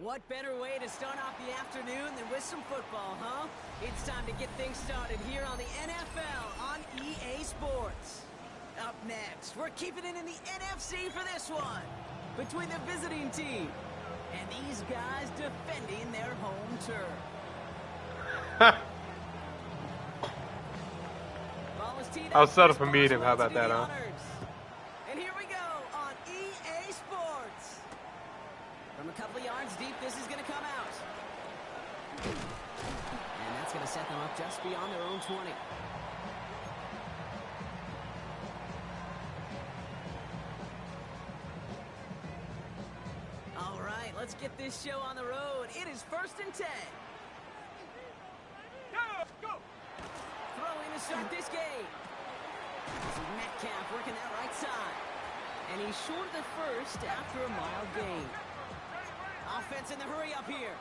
What better way to start off the afternoon than with some football, huh? It's time to get things started here on the NFL on EA Sports. Up next, we're keeping it in the NFC for this one. Between the visiting team and these guys defending their home turf. I'll settle for medium. How about that, huh? And here we go on EA Sports. From a couple of yards deep, this is going to come out. And that's going to set them up just beyond their own 20. All right, let's get this show on the road. It is 1st and 10. Go! Throwing to start this game. This is Metcalf working that right side. And he's short of the first after a mild gain. Offense in the hurry up here.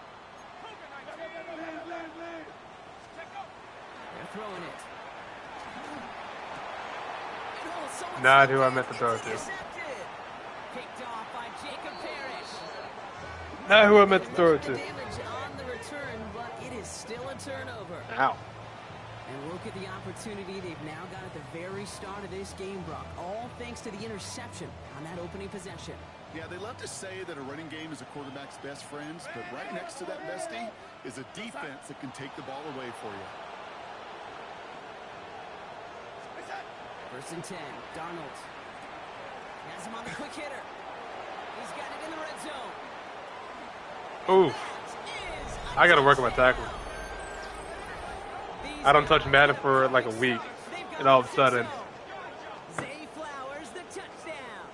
They're throwing it. Not who I meant to throw it to. Picked off by Jacob Parrish. Not who I meant to throw it to. Damage on the return, but it is still a turnover. Ow. And look at the opportunity they've now got at the very start of this game, Brock. All thanks to the interception on that opening possession. Yeah, they love to say that a running game is a quarterback's best friend, but right next to that bestie is a defense that can take the ball away for you. 1st and 10, Darnold. Has him on the quick hitter. He's got it in the red zone. Ooh. I got to work on my tackle. I don't touch Madden for like a week, and all of a sudden. Zay Flowers, the touchdown.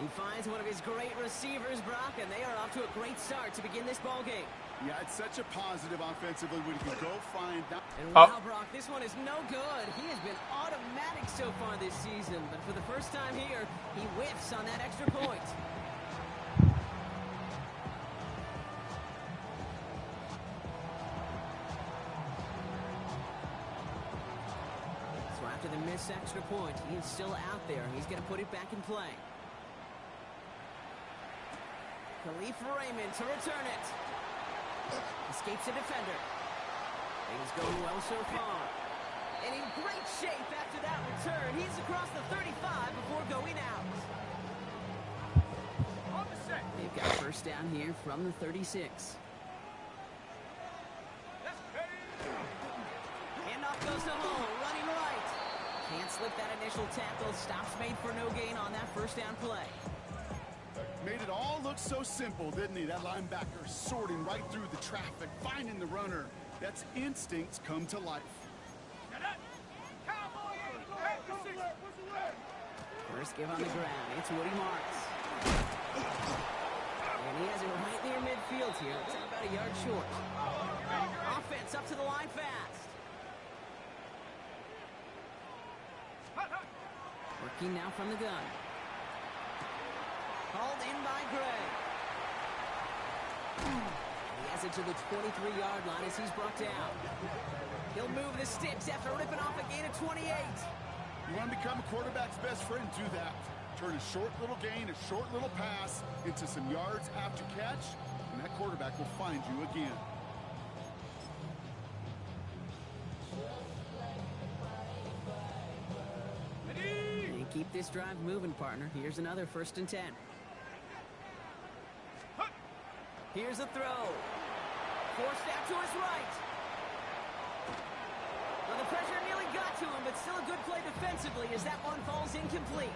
He finds one of his great receivers, Brock, and they are off to a great start to begin this ball game. Yeah, it's such a positive offensively when you can go find that. And wow, Brock, this one is no good. He has been automatic so far this season, but for the first time here, he whiffs on that extra point. So after the missed extra point, he is still out there. He's going to put it back in play. Khalif Raymond to return it. Escapes the defender. Things going well so far. And in great shape after that return. He's across the 35 before going out. They've got first down here from the 36. Handoff goes to Hall, running right. Can't slip that initial tackle. Stops made for no gain on that first down play. Made it all look so simple, didn't he? That linebacker sorting right through the traffic, finding the runner. That's instincts come to life. First give on the ground. It's Woody Marks. And he has it right near midfield here. It's about a yard short. Offense up to the line fast. Working now from the gun. Called in by Gray. He has it to the 23-yard line as he's brought down. He'll move the sticks after ripping off a gain of 28. You want to become a quarterback's best friend, do that. Turn a short little gain, a short little pass into some yards after catch, and that quarterback will find you again. And keep this drive moving, partner. Here's another 1st and 10. Here's a throw. Forced out to his right. Well, the pressure nearly got to him, but still a good play defensively as that one falls incomplete.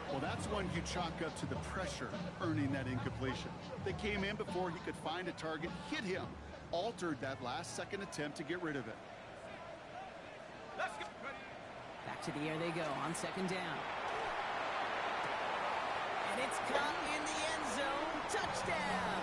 Well, that's one you chalk up to the pressure earning that incompletion. They came in before he could find a target, hit him, altered that last-second attempt to get rid of it. Let's go. Back to the air they go on 2nd down. And it's caught in the end zone. Touchdown!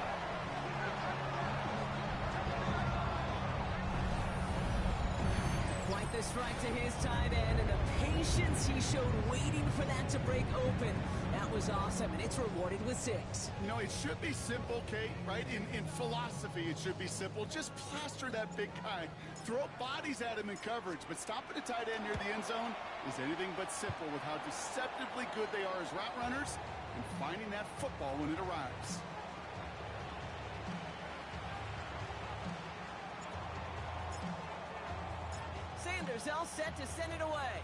Quite the strike to his tight end, and the patience he showed waiting for that to break open. That was awesome, and it's rewarded with 6. You know, it should be simple, Kate, right? In philosophy, it should be simple. Just plaster that big guy. Throw bodies at him in coverage, but stopping a tight end near the end zone is anything but simple with how deceptively good they are as route runners and finding that football when it arrives. Sanders all set to send it away.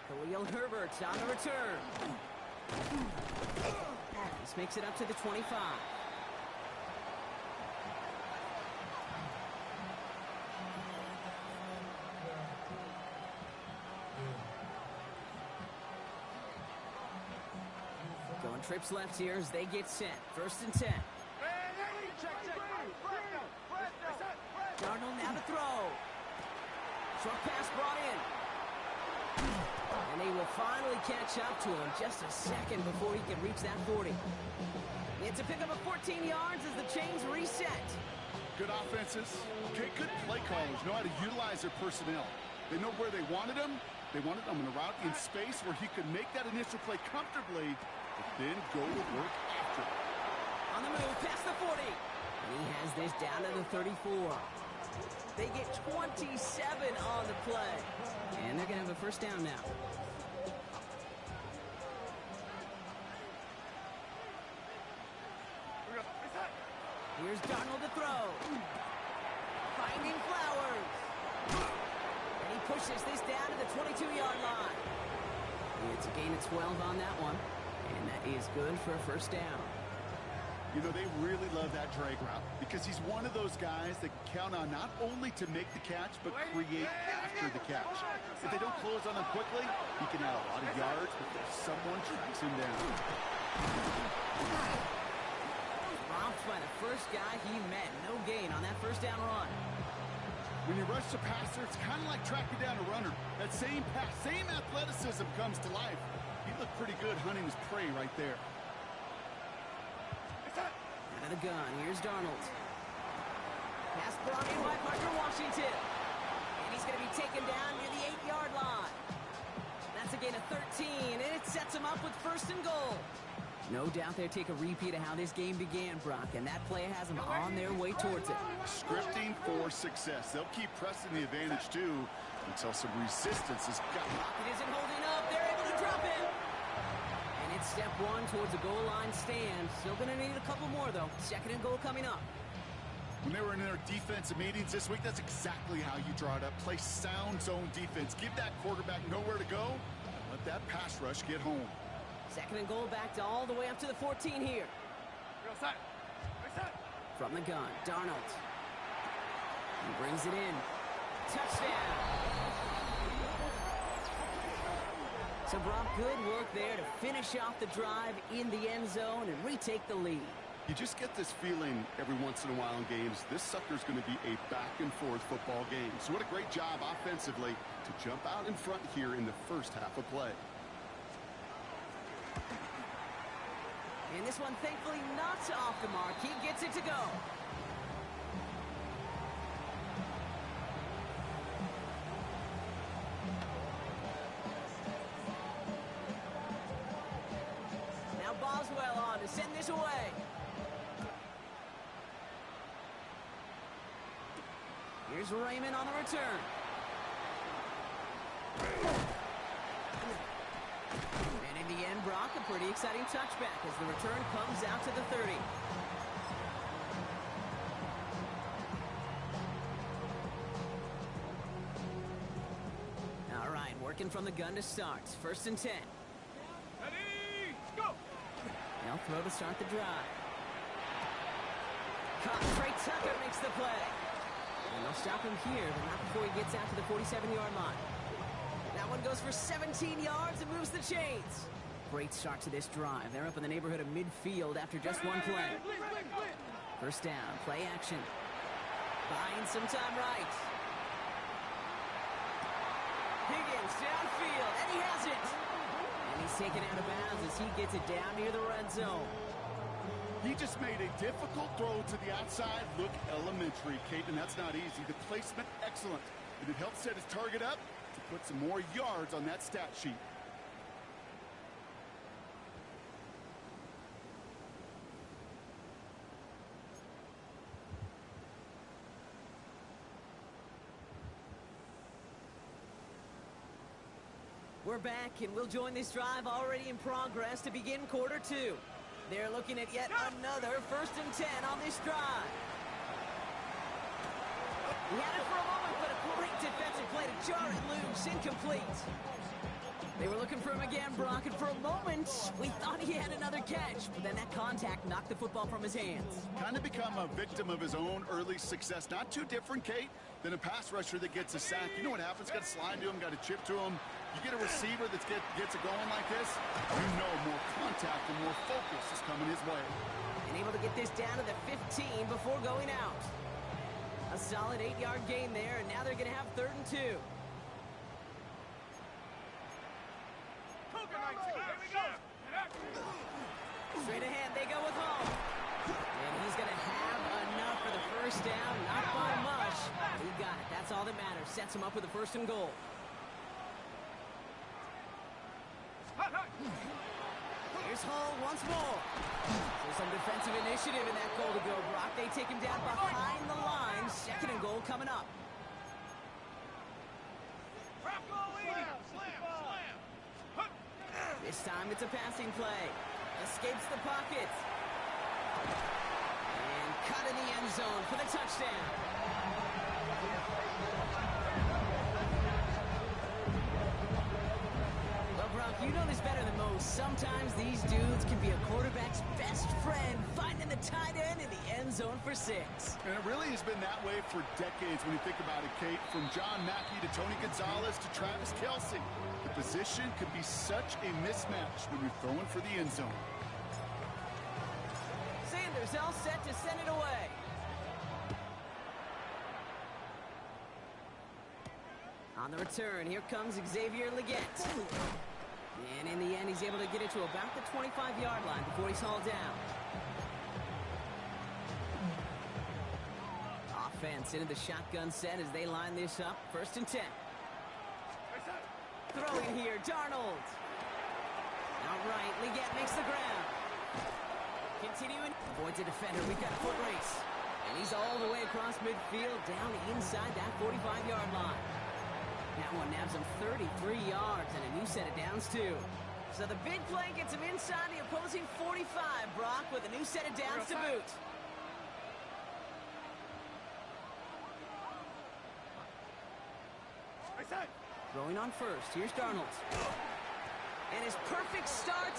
Khalil Herbert's on the return. This makes it up to the 25. Going trips left here as they get set. 1st and 10. Darnold now to throw. Short pass brought in. And they will finally catch up to him just a second before he can reach that 40. It's a pickup of 14 yards as the chains reset. Good offenses. Okay, good play callers know how to utilize their personnel. They know where they wanted him. They wanted him in a route in space where he could make that initial play comfortably, but then go to work after. On the move, past the 40. And he has this down to the 34. They get 27 on the play. And they're going to have a 1st down now. Here's Darnold to throw. Finding Flowers. And he pushes this down to the 22-yard line. It's a gain of 12 on that one. And that is good for a 1st down. You know, they really love that drag route because he's one of those guys that can count on not only to make the catch, but create after the catch. If they don't close on him quickly, he can add a lot of yards before someone tracks him down. Romped by the first guy he met. No gain on that 1st down run. When you rush the passer, it's kind of like tracking down a runner. That same pass, same athleticism comes to life. He looked pretty good hunting his prey right there. Out of the gun, here's Darnold. Pass brought in by Parker Washington. And he's going to be taken down near the 8-yard line. That's a gain of 13, and it sets him up with 1st and goal. No doubt they'll take a repeat of how this game began, Brock, and that play has them on their way towards it. Scripting for success. They'll keep pressing the advantage, too, until some resistance is got. It isn't holding up. They're able to drop it. And it's step 1 towards a goal line stand. Still going to need a couple more, though. 2nd and goal coming up. When they were in their defensive meetings this week, that's exactly how you draw it up. Play sound zone defense. Give that quarterback nowhere to go. Let that pass rush get home. 2nd and goal back to all the way up to the 14 here. From the gun, Darnold. He brings it in. Touchdown. So, Brock, good work there to finish off the drive in the end zone and retake the lead. You just get this feeling every once in a while in games. This sucker's going to be a back-and-forth football game. So what a great job offensively to jump out in front here in the 1st half of play. And this one, thankfully, not off the mark. He gets it to go. Now Boswell on to send this away. Here's Raymond on the return. And in the end, Brock, a pretty exciting touchback as the return comes out to the 30. All right, working from the gun to start. 1st and 10. Ready, go! They'll throw to start the drive. Trey Tucker makes the play. And they'll stop him here, but not before he gets out to the 47-yard line. That one goes for 17 yards and moves the chains. Great start to this drive. They're up in the neighborhood of midfield after just one play. 1st down, play action. Buying some time right. Higgins downfield, and he has it. And he's taken out of bounds as he gets it down near the red zone. He just made a difficult throw to the outside look elementary, Kate, and that's not easy. The placement, excellent. And it helped set his target up to put some more yards on that stat sheet. We're back, and we'll join this drive already in progress to begin quarter two. They're looking at yet another 1st and 10 on this drive. He had it for a moment, but a great defensive play to jar it loose. Incomplete. They were looking for him again, Brock, and for a moment, we thought he had another catch. But then that contact knocked the football from his hands. Kind of become a victim of his own early success. Not too different, Kate, than a pass rusher that gets a sack. You know what happens? Got to slide to him, got to chip to him. You get a receiver that gets it going like this, you know more contact and more focus is coming his way. And able to get this down to the 15 before going out. A solid 8-yard gain there, and now they're going to have 3rd and 2. Straight ahead, they go with Hall. And he's going to have enough for the 1st down. Not by much. He got it. That's all that matters. Sets him up with a 1st and goal. Here's Hall once more. So some defensive initiative in that goal to go, Brock. They take him down behind the line. 2nd and goal coming up. This time it's a passing play. Escapes the pocket. And cut in the end zone for the touchdown. Well, Brock, you know this better than most. Sometimes these dudes can be a quarterback's best friend, finding the tight end in the end zone for 6. And it really has been that way for decades when you think about it, Kate. From John Mackey to Tony Gonzalez to Travis Kelce. The position could be such a mismatch when you're throwing for the end zone. Sanders all set to send it away. On the return, here comes Xavier Legette. And in the end, he's able to get it to about the 25-yard line before he's hauled down. Offense into the shotgun set as they line this up. 1st and 10. Throwing here, Darnold. Outright, Legette makes the ground. Continuing, avoids a defender. We've got a foot race. And he's all the way across midfield, down inside that 45-yard line. That one nabs him 33 yards and a new set of downs, too. So the big play gets him inside the opposing 45, Brock, with a new set of downs to boot. Throwing on 1st. Here's Darnold. And his perfect start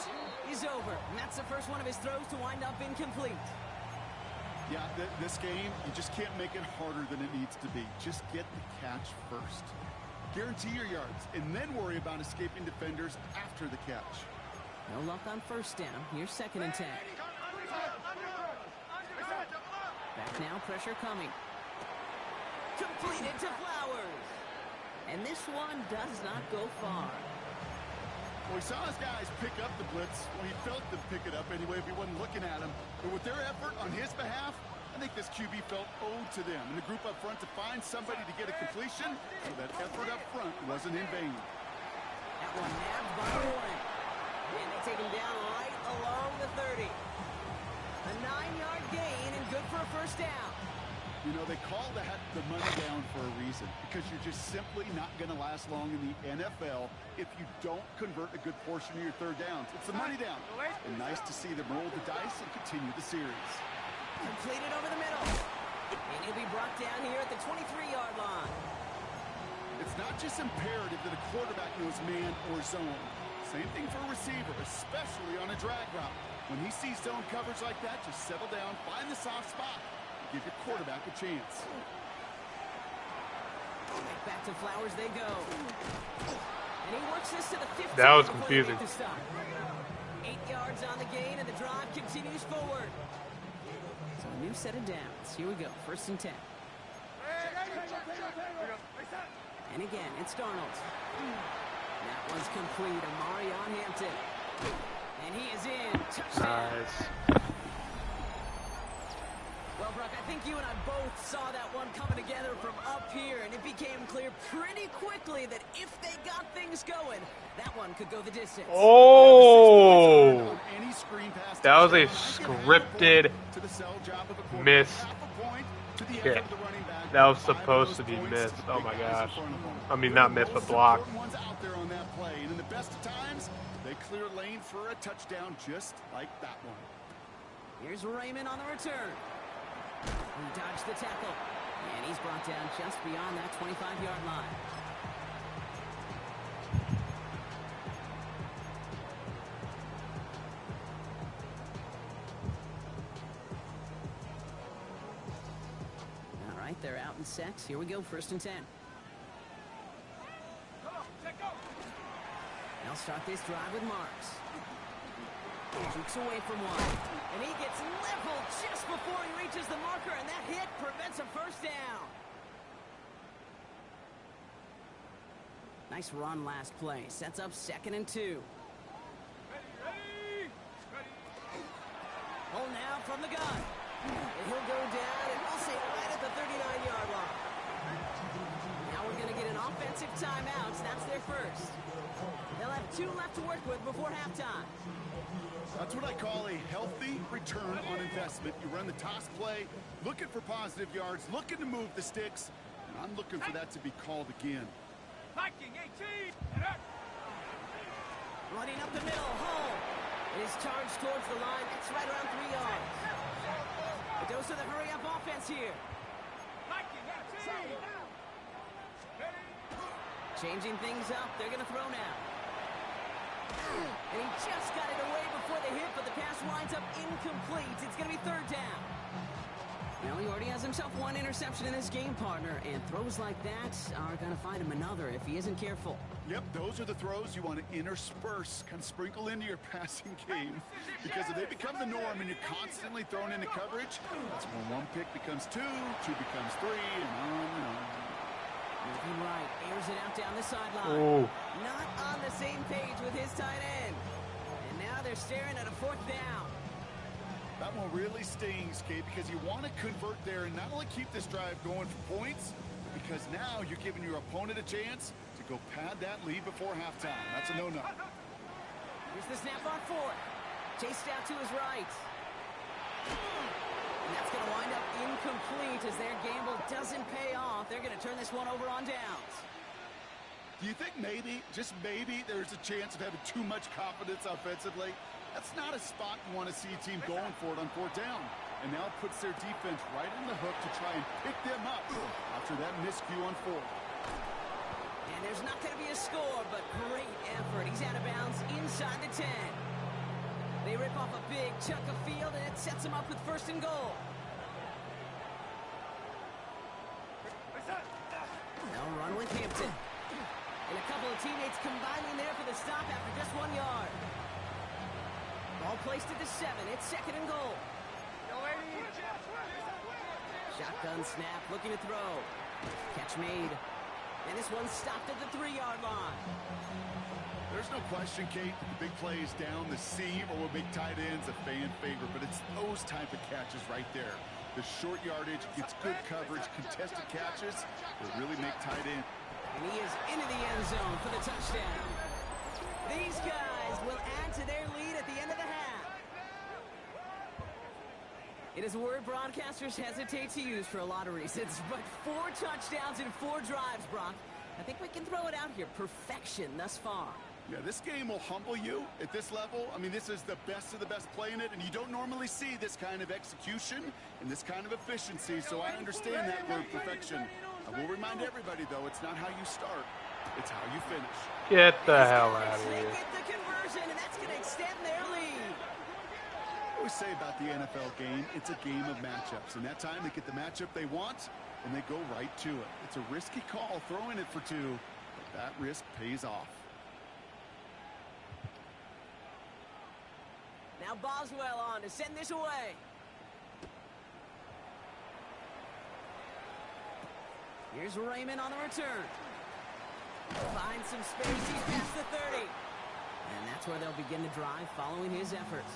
is over. And that's the first one of his throws to wind up incomplete. Yeah, this game, you just can't make it harder than it needs to be. Just get the catch first. Guarantee your yards, and then worry about escaping defenders after the catch. No luck on 1st down. Here's 2nd and 10. Back now, pressure coming. Completed to Flowers. And this one does not go far. Well, he saw his guys pick up the blitz. Well, he felt them pick it up anyway if he wasn't looking at him. But with their effort on his behalf, I think this QB felt owed to them. And the group up front to find somebody to get a completion, so that effort up front wasn't in vain. That one nabbed by Warren. And they take him down right along the 30. A 9-yard gain and good for a 1st down. You know, they call that the money down for a reason, because you're just simply not going to last long in the NFL if you don't convert a good portion of your 3rd downs. It's the money down. And nice to see them roll the dice and continue the series. Completed over the middle. And he'll be brought down here at the 23-yard line. It's not just imperative that a quarterback knows man or zone. Same thing for a receiver, especially on a drag route. When he sees zone coverage like that, just settle down, find the soft spot. Give your quarterback a chance. Back to Flowers they go. And he works this to the 15. That was confusing. 8 yards on the gain, and the drive continues forward. So a new set of downs. Here we go. 1st and 10. And again, it's Darnold. That one's complete. Amarion Hampton. And he is in. Touchdown. Nice. Well, Brock, I think you and I both saw that one coming together from up here, and it became clear pretty quickly that if they got things going, that one could go the distance. Oh! That was a scripted miss. To the Yeah. effort of the running back. That was 5 of supposed those to be points missed. to Oh big my guys in gosh. front of them. I mean, They're not the missed, but most blocked. important ones out there on that play. And in the best of times, they clear lane for a touchdown just like that one. Here's Raymond on the return. He dodged the tackle. And he's brought down just beyond that 25-yard line. All right, they're out in sets. Here we go, 1st and 10. They'll start this drive with Marks. Jukes away from one. And he gets leveled just before he reaches the marker, and that hit prevents a first down. Nice run last play. Sets up 2nd and 2. Hold now from the gun. And he'll go down, and I'll say right at the 39-yard line. Now we're going to get an offensive timeout. That's their first. They'll have 2 left to work with before halftime. That's what I call a healthy return on investment. You run the toss play, looking for positive yards, looking to move the sticks. And I'm looking for that to be called again. Running up the middle, Hall. It is charged towards the line. That's right around 3 yards. A dose of the hurry-up offense here. Changing things up. They're going to throw now. And he just got it away before the hit, but the pass winds up incomplete. It's going to be 3rd down. Well, he already has himself 1 interception in this game, partner, and throws like that are going to find him another if he isn't careful. Yep, those are the throws you want to intersperse, kind of sprinkle into your passing game. Because if they become the norm and you're constantly thrown into coverage, that's when 1 pick becomes 2, 2 becomes 3, and on and on. Looking right, airs it out down the sideline. Ooh. Not on the same page with his tight end. And now they're staring at a 4th down. That one really stings, Kate, because you want to convert there and not only keep this drive going for points, because now you're giving your opponent a chance to go pad that lead before halftime. That's a no-no. Here's the snap on 4th. Chased out to his right. And that's going to wind up incomplete as their gamble doesn't pay off. They're going to turn this one over on downs. Do you think maybe, just maybe, there's a chance of having too much confidence offensively? That's not a spot you want to see a team going for it on 4th down. And now it puts their defense right on the hook to try and pick them up after that miscue on 4th. And there's not going to be a score, but great effort. He's out of bounds inside the 10. They rip off a big chunk of field, and it sets them up with 1st and goal. They'll run with Hampton. And a couple of teammates combining there for the stop after just 1 yard. Ball placed at the 7. It's 2nd and goal. Shotgun snap, looking to throw. Catch made. And this one's stopped at the 3-yard line. There's no question, Kate, the big plays down the seam or will make tight ends a fan favorite, but it's those type of catches right there. The short yardage, gets good coverage, contested catches that really make tight end. And he is into the end zone for the touchdown. These guys will add to their lead at the end of the half. It is a word broadcasters hesitate to use for a lot of reasons, but 4 touchdowns in 4 drives, Brock. I think we can throw it out here. Perfection thus far. Yeah, this game will humble you at this level. I mean, this is the best of the best playing it, and you don't normally see this kind of execution and this kind of efficiency, so I understand that word perfection. I will remind everybody, though, it's not how you start, it's how you finish. Get the hell out of They here. get the conversion, and that's going to extend their lead. I always say about the NFL game, it's a game of matchups, and that time they get the matchup they want, and they go right to it. It's a risky call throwing it for 2, but that risk pays off. Now Boswell on to send this away. Here's Raymond on the return. Finds some space, he's past the 30. And that's where they'll begin the drive following his efforts.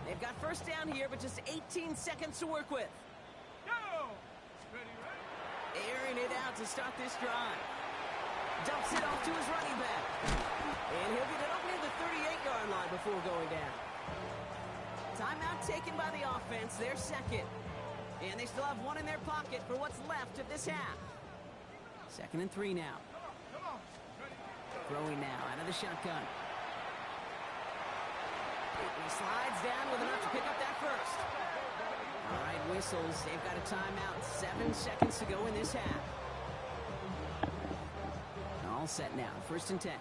They've got 1st down here, but just 18 seconds to work with. Airing it out to start this drive. Dumps it off to his running back. And he'll get it up near the 38-yard line before going down. Timeout taken by the offense, their second. And they still have one in their pocket for what's left of this half. 2nd and 3 now. Throwing now out of the shotgun. He slides down with enough to pick up that first. All right, whistles. They've got a timeout. 7 seconds to go in this half. All set now. 1st and 10.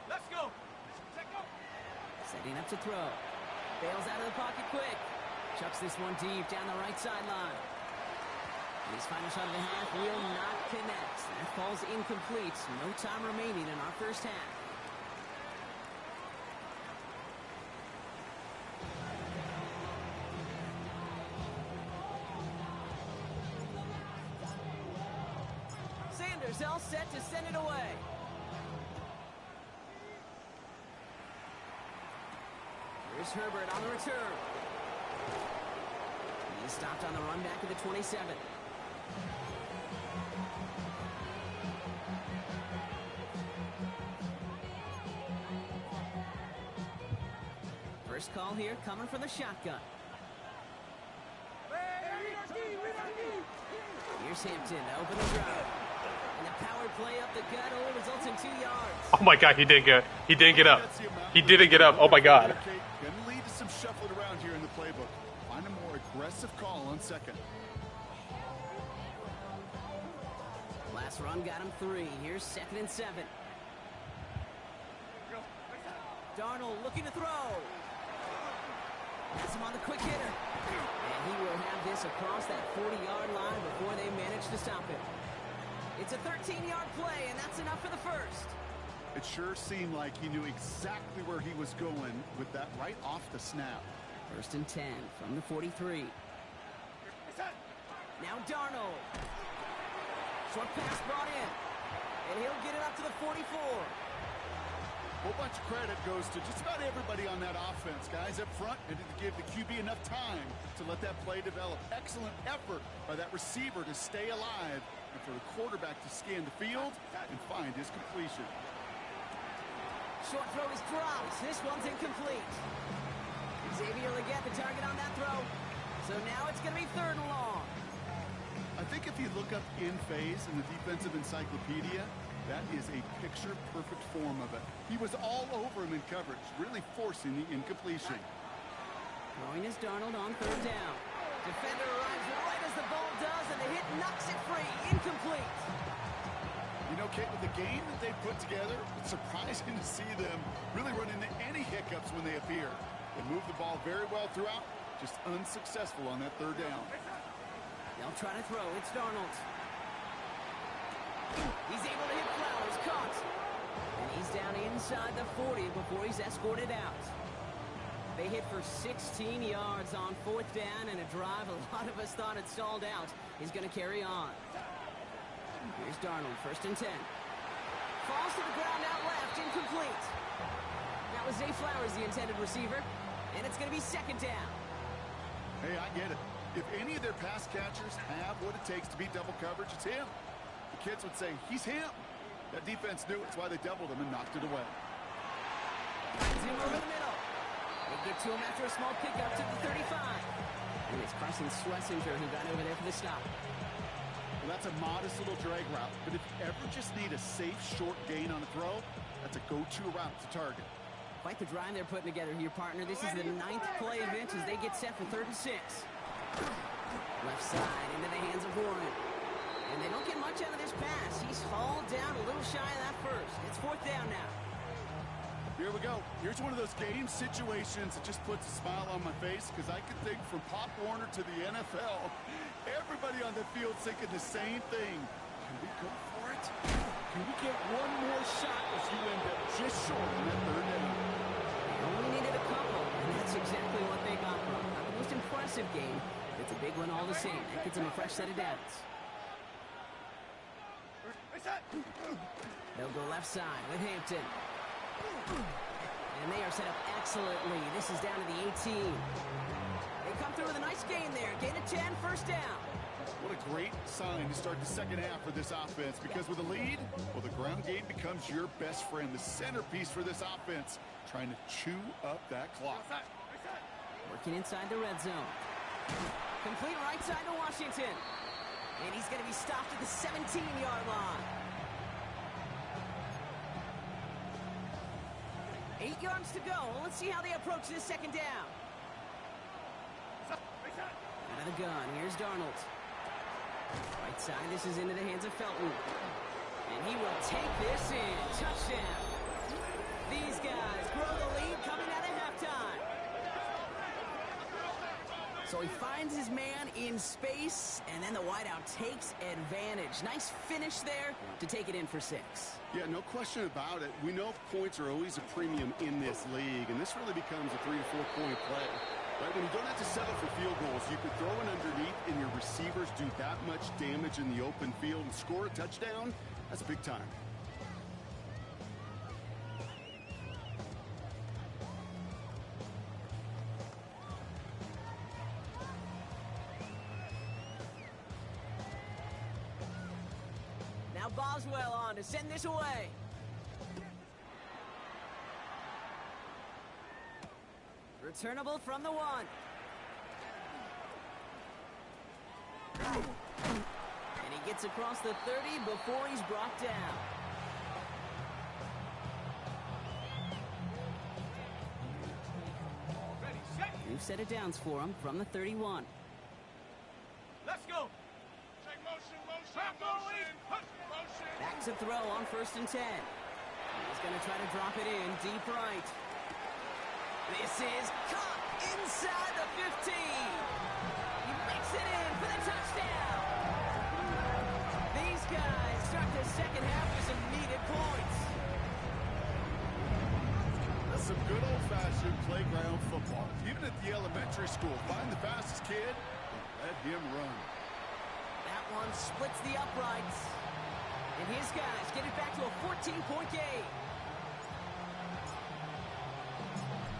Let's go. Setting up to throw. Bails out of the pocket quick. Chucks this one deep down the right sideline. His final shot of the half will not connect. That falls incomplete. No time remaining in our first half. Sanders all set to send it away. Here's Herbert on the return. He's stopped on the run back of the 27. First call here coming from the shotgun. Here's Hampton to open the drive. And the power play up the gut only results in 2 yards. Oh my God, he didn't get up. He didn't get up. Oh my God. Going to lead to some shuffling around here in the playbook. Find a more aggressive call on 2nd. Last run got him 3. Here's 2nd and 7. Darnold looking to throw. Has him on the quick hitter. And he will have this across that 40-yard line before they manage to stop him. It's a 13-yard play, and that's enough for the first. It sure seemed like he knew exactly where he was going with that right off the snap. 1st and 10 from the 43. Now Darnold. Short pass brought in. And he'll get it up to the 44. A whole bunch of credit goes to just about everybody on that offense. Guys up front, and to give the QB enough time to let that play develop. Excellent effort by that receiver to stay alive, and for the quarterback to scan the field and find his completion. Short throw is dropped. This one's incomplete. Xavier Legette the target on that throw. So now it's going to be 3rd and long. I think if you look up in phase in the defensive encyclopedia, that is a picture-perfect form of it. He was all over him in coverage, really forcing the incompletion. Throwing is Darnold on 3rd down. Defender arrives right as the ball does, and the hit knocks it free. Incomplete. You know, Kate, with the game that they put together, it's surprising to see them really run into any hiccups when they appear. They move the ball very well throughout, just unsuccessful on that 3rd down. They'll try to throw. It's Darnold. He's able to hit Flowers. Caught. And he's down inside the 40 before he's escorted out. They hit for 16 yards on 4th down, and a drive a lot of us thought had stalled out is going to carry on. Here's Darnold, 1st and 10. Falls to the ground out left, incomplete. That was Zay Flowers, the intended receiver, and it's going to be 2nd down. Hey, I get it. If any of their pass catchers have what it takes to beat double coverage, it's him. The kids would say, he's him. That defense knew it's why they doubled him and knocked it away. Finds him over the middle. They get to him after a small pickup to the 35. And it's Carson Schlesinger who got over there for the stop. Well, that's a modest little drag route, but if you ever just need a safe, short gain on a throw, that's a go-to route to target. Quite the drive they're putting together here, partner. This is the 9th play of Vince as they get set for 3rd and 6. Left side into the hands of Warren. And they don't get much out of this pass. He's hauled down a little shy of that first. It's 4th down now. Here we go. Here's one of those game situations that just puts a smile on my face, because I can think from Pop Warner to the NFL, everybody on the field thinking the same thing. Can we go for it? Can we get one more shot as you end up just short on that 3rd down? They only needed a couple, and that's exactly what they got from. Not the most impressive game. It's a big one all the same. That gets them a fresh set of downs. They'll go left side with Hampton. And they are set up excellently. This is down to the 18. They come through with a nice gain there. Gain of 10, 1st down. What a great sign to start the second half for this offense, because with a lead, well, the ground game becomes your best friend, the centerpiece for this offense, trying to chew up that clock. Working inside the red zone. Complete right side to Washington. And he's going to be stopped at the 17-yard line. 8 yards to go. Let's see how they approach this second down. Out of the gun. Here's Darnold. Right side. This is into the hands of Felton. And he will take this in. Touchdown. These guys grow the lead coming out of halftime. So he finds his man in space, and then the wideout takes advantage. Nice finish there to take it in for 6. Yeah, no question about it. We know points are always a premium in this league, and this really becomes a 3 to 4 point play. Right? When you don't have to settle for field goals, you could throw it underneath, and your receivers do that much damage in the open field and score a touchdown. That's big time. Now Boswell on to send this away. Returnable from the 1. And he gets across the 30 before he's brought down. New set of downs for him from the 31. Let's go. Take motion. Back to throw on 1st and 10. He's going to try to drop it in deep right. This is caught inside the 15. He makes it in for the touchdown. These guys start the second half with some needed points. That's some good old-fashioned playground football. Even at the elementary school, find the fastest kid and let him run. That one splits the uprights. And his guys get it back to a 14-point game.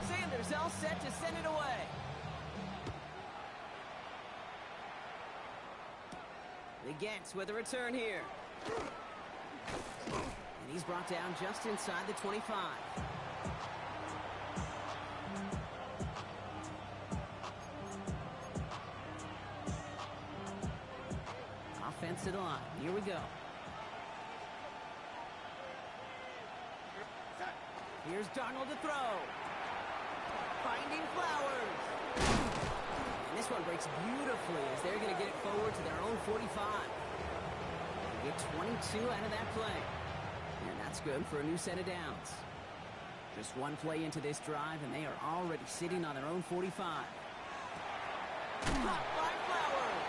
Sanders all set to send it away. The Gents with a return here. And he's brought down just inside the 25. Offense to the line. Here we go. Here's Darnold to throw. Finding Flowers. And this one breaks beautifully as they're going to get it forward to their own 45. They get 22 out of that play. And that's good for a new set of downs. Just one play into this drive, and they are already sitting on their own 45. Caught by Flowers.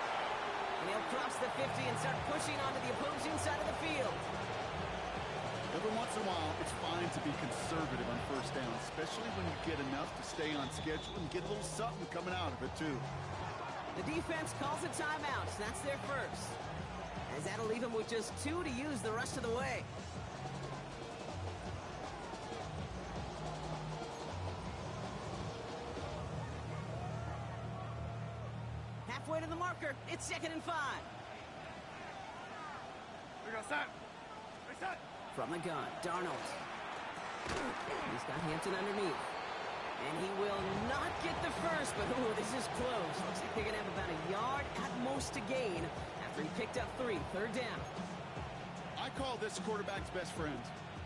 And he'll cross the 50 and start pushing onto the opposing side of the field. Every once in a while, it's fine to be conservative on 1st down, especially when you get enough to stay on schedule and get a little something coming out of it, too. The defense calls a timeout. So that's their first. As that'll leave them with just 2 to use the rest of the way. Halfway to the marker. It's 2nd and 5. We got set. Reset. From the gun, Darnold. He's got Hampton underneath. And he will not get the first, but ooh, this is close. Looks like they're going to have about a yard at most to gain after he picked up 3. 3rd down. I call this quarterback's best friend.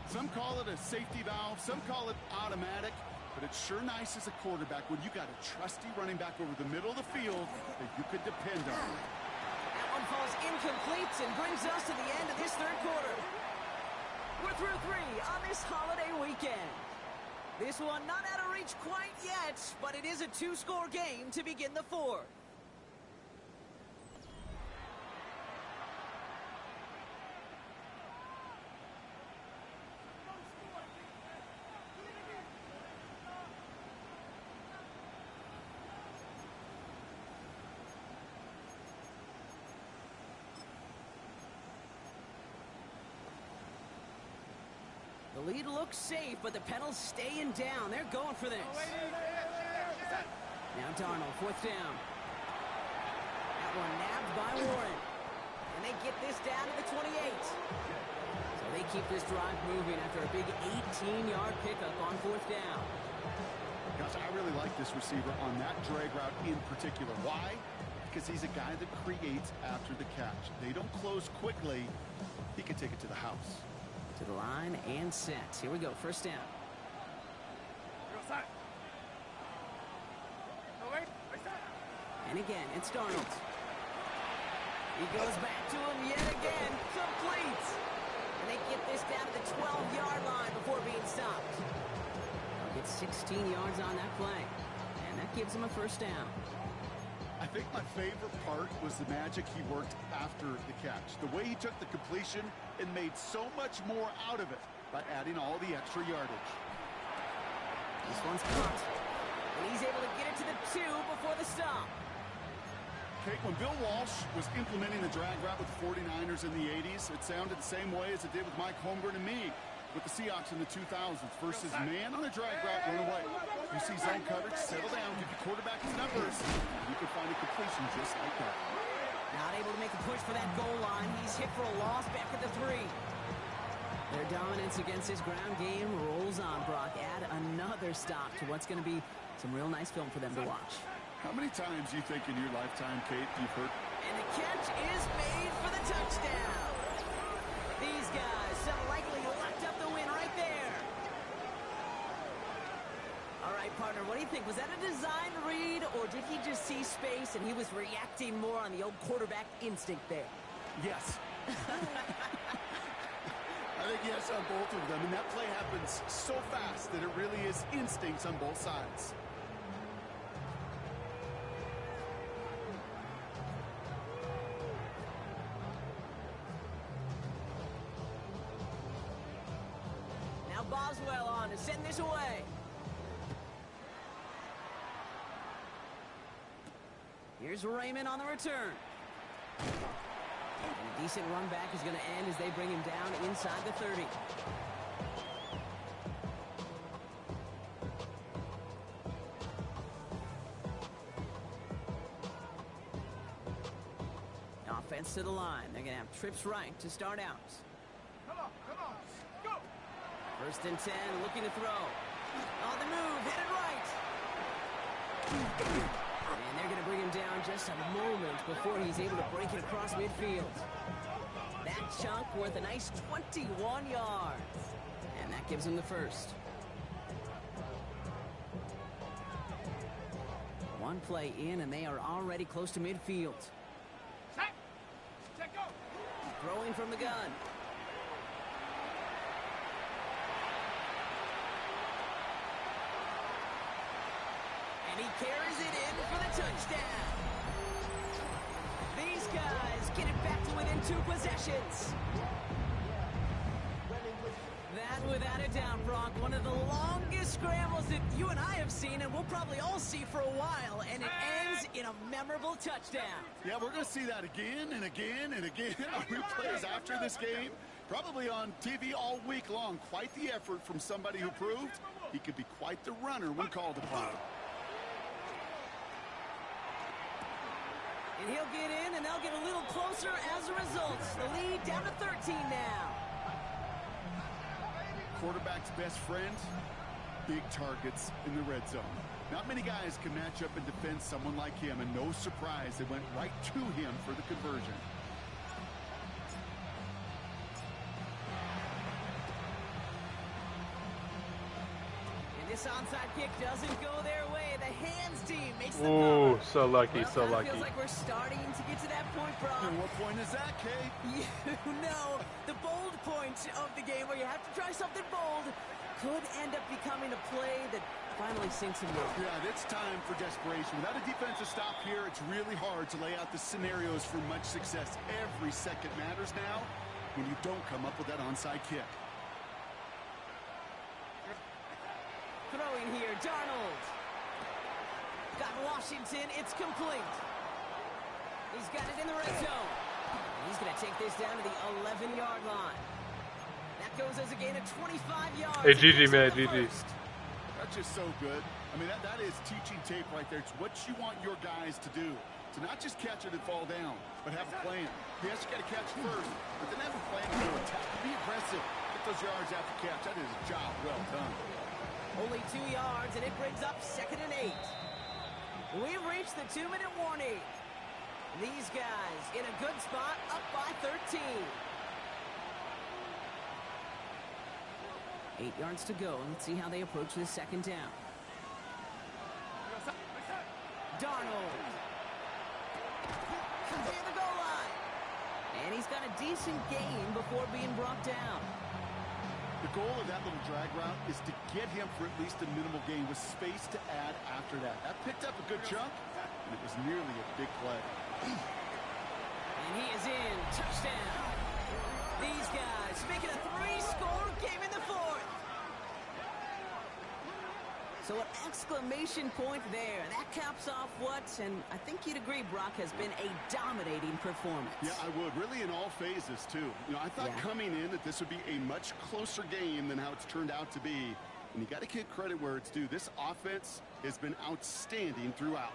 Some call it a safety valve, some call it automatic, but it's sure nice as a quarterback when you got a trusty running back over the middle of the field that you could depend on. That one falls incomplete and brings us to the end of this 3rd quarter. We're through 3 on this holiday weekend. This one not out of reach quite yet, but it is a 2-score game to begin the 4th. The lead looks safe, but the pedals staying down. They're going for this. Now Darnold, 4th down. Out one nabbed by Warren. And they get this down to the 28. So they keep this drive moving after a big 18-yard pickup on 4th down. Gosh, I really like this receiver on that drag route in particular. Why? Because he's a guy that creates after the catch. They don't close quickly. He can take it to the house. To the line and set. Here we go, 1st down. And again, it's Darnold. He goes back to him yet again. Complete. And they get this down to the 12-yard line before being stopped. They'll get 16 yards on that play. And that gives him a 1st down. I think my favorite part was the magic he worked after the catch. The way he took the completion and made so much more out of it by adding all the extra yardage. This one's caught. And he's able to get it to the 2 before the stop. Okay, when Bill Walsh was implementing the drag route with the 49ers in the 80s, it sounded the same way as it did with Mike Holmgren and me with the Seahawks in the 2000s. Versus man on a drag route, run away. You see zone coverage, settle down, give your quarterback his numbers, and you can find a completion just like that. Not able to make a push for that goal line. He's hit for a loss back at the 3. Their dominance against his ground game rolls on, Brock. Add another stop to what's going to be some real nice film for them to watch. How many times do you think in your lifetime, Kate, you've heard? And the catch is made for the touchdown. These guys so likely locked up the win right there. All right, partner, what do you think? Was that a design read, or did he just see space and he was reacting more on the old quarterback instinct there? Yes. I think yes on both of them, and that play happens so fast that it really is instincts on both sides. Boswell on to send this away. Here's Raymond on the return. And a decent run back is going to end as they bring him down inside the 30. Offense to the line. They're going to have trips right to start out. Come on, go! 1st and 10, looking to throw. On the move, headed right. And they're going to bring him down just a moment before he's able to break it across midfield. That chunk worth a nice 21 yards. And that gives him the 1st. One play in, and they are already close to midfield. Set, go! Throwing from the gun. And he carries it in for the touchdown. These guys get it back to within 2 possessions. That, without a doubt, Brock, one of the longest scrambles that you and I have seen, and we'll probably all see for a while, and it ends in a memorable touchdown. Yeah, we're going to see that again and again and again on replays after this game. Probably on TV all week long. Quite the effort from somebody who proved he could be quite the runner when called upon. And he'll get in, and they'll get a little closer as a result. The lead down to 13 now. Quarterback's best friend, big targets in the red zone. Not many guys can match up and defend someone like him, and no surprise, they went right to him for the conversion. This onside kick doesn't go their way. The hands team makes the Ooh, cover. so lucky, Well, so lucky. Feels like we're starting to get to that point, Brock. And what point is that, Kate? You know, the bold point of the game where you have to try something bold could end up becoming a play that finally sinks him in. Yeah, it's time for desperation. Without a defensive stop here, it's really hard to lay out the scenarios for much success. Every second matters now when you don't come up with that onside kick. Throwing here, Darnold. Got Washington, it's complete. He's got it in the red zone. He's going to take this down to the 11-yard line. That goes as a gain of 25 yards. Hey, GG, man, GG. That's just so good. I mean, that is teaching tape right there. It's what you want your guys to do. To not just catch it and fall down, but have a plan. Yes, you got to catch first, but then have a plan to attack. Be aggressive. Get those yards after catch. That is a job well done. Only 2 yards, and it brings up 2nd and 8. We've reached the 2-minute warning. These guys in a good spot, up by 13. 8 yards to go, and let's see how they approach this 2nd down. Darnold. Near the goal line. And he's got a decent gain before being brought down. The goal of that little drag route is to get him for at least a minimal gain with space to add after that. That picked up a good chunk, and it was nearly a big play. And he is in. Touchdown. These guys making a 3-score game in the 4th. So an exclamation point there. That caps off what, and I think you'd agree, Brock, has been a dominating performance. Yeah, I would. Really in all phases, too. You know, I thought coming in that this would be a much closer game than how it's turned out to be. And you got to give credit where it's due. This offense has been outstanding throughout.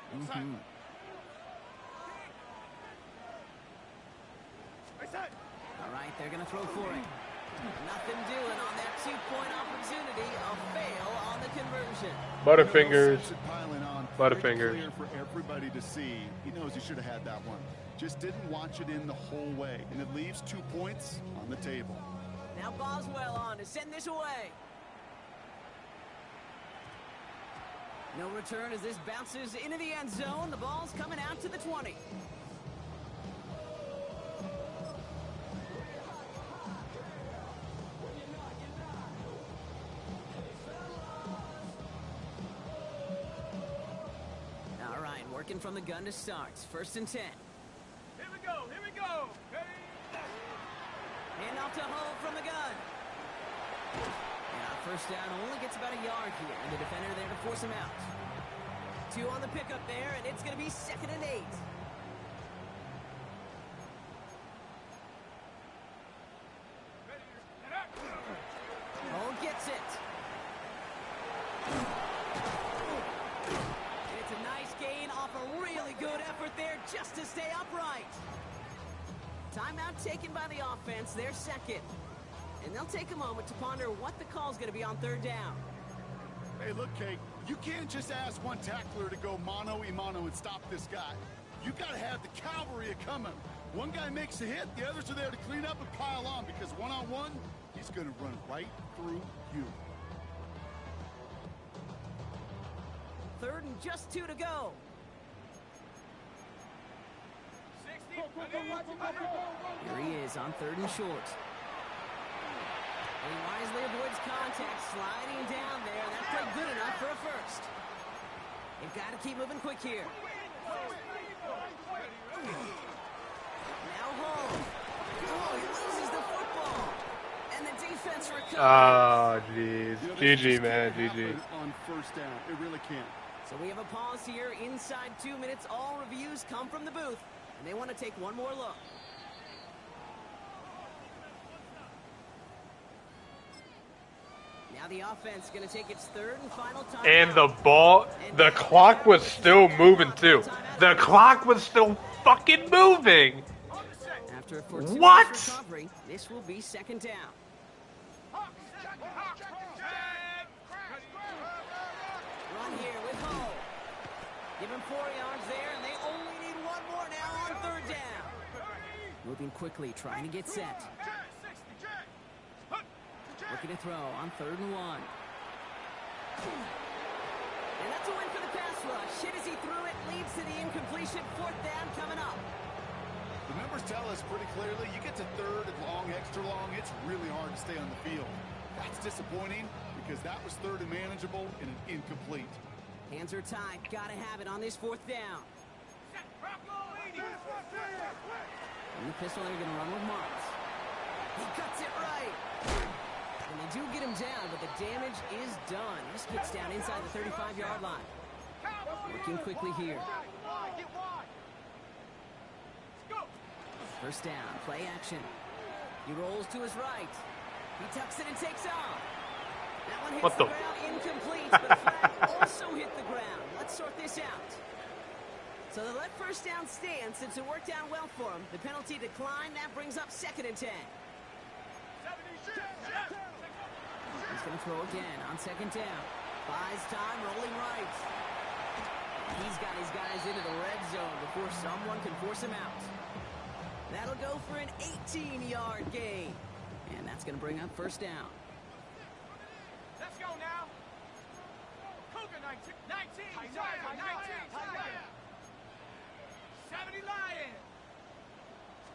All right, they're going to throw for it. Nothing doing on that 2-point opportunity. A fail on the conversion. Butterfingers. Butterfingers. Clear for everybody to see. He knows he should have had that one. Just didn't watch it in the whole way. And it leaves 2 points on the table. Now Boswell on to send this away. No return as this bounces into the end zone. The ball's coming out to the 20. Working from the gun to start. 1st and 10. Here we go, here we go. Hand off to Hull from the gun. And our 1st down only gets about a yard here. And the defender there to force him out. 2 on the pickup there, and it's going to be 2nd and 8. Hull gets it. A really good effort there just to stay upright. Timeout taken by the offense, their 2nd. And they'll take a moment to ponder what the call's going to be on 3rd down. Hey, look, Kate, you can't just ask one tackler to go mano-a-mano and stop this guy. You got to have the cavalry coming. One guy makes a hit, the others are there to clean up and pile on, because one-on-one, he's going to run right through you. 3rd and just 2 to go. Here he is on 3rd and short. And he wisely avoids contact, sliding down there. That played good enough for a 1st. They've got to keep moving quick here. Now Hull. Oh, he loses the football. And the defense recovers. Oh, jeez. GG, man. GG. On 1st down. It really can't. So we have a pause here. Inside 2 minutes, all reviews come from the booth. And they want to take one more look. Now the offense is going to take its 3rd and final time. And the ball, the clock was still moving too. The clock was still fucking moving. After a recovery, this will be 2nd down. Run here with Hull. Give him 4 yards there, and they only need 1 more now on 3rd down. Moving quickly, trying to get set. Looking to throw on 3rd and 1. And that's a win for the pass rush. Hit as he threw it, leads to the incompletion. 4th down coming up. The numbers tell us pretty clearly, you get to 3rd and long, extra long, it's really hard to stay on the field. That's disappointing because that was 3rd and manageable and an incomplete. Hands are tied. Got to have it on this 4th down. And the pistol, they're going to run with Marks. He cuts it right. And they do get him down, but the damage is done. This gets down inside the 35-yard line. Working quickly here. 1st down, play action. He rolls to his right. He tucks it and takes off. That one hits What the? ground incomplete, but a flag also hit the ground. Let's sort this out. So they let first down stand since it worked out well for them. The penalty declined. That brings up 2nd and 10. He's going to throw again on 2nd down. Buys time, rolling right. He's got his guys into the red zone before someone can force him out. That'll go for an 18-yard gain. And that's going to bring up 1st down. Let's go now. Cougar 19. 19. 19. 70 Lions.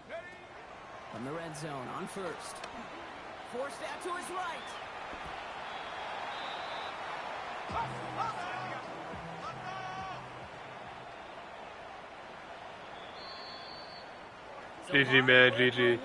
Ready? From the red zone on 1st. Forced out to his right. GG, man, GG.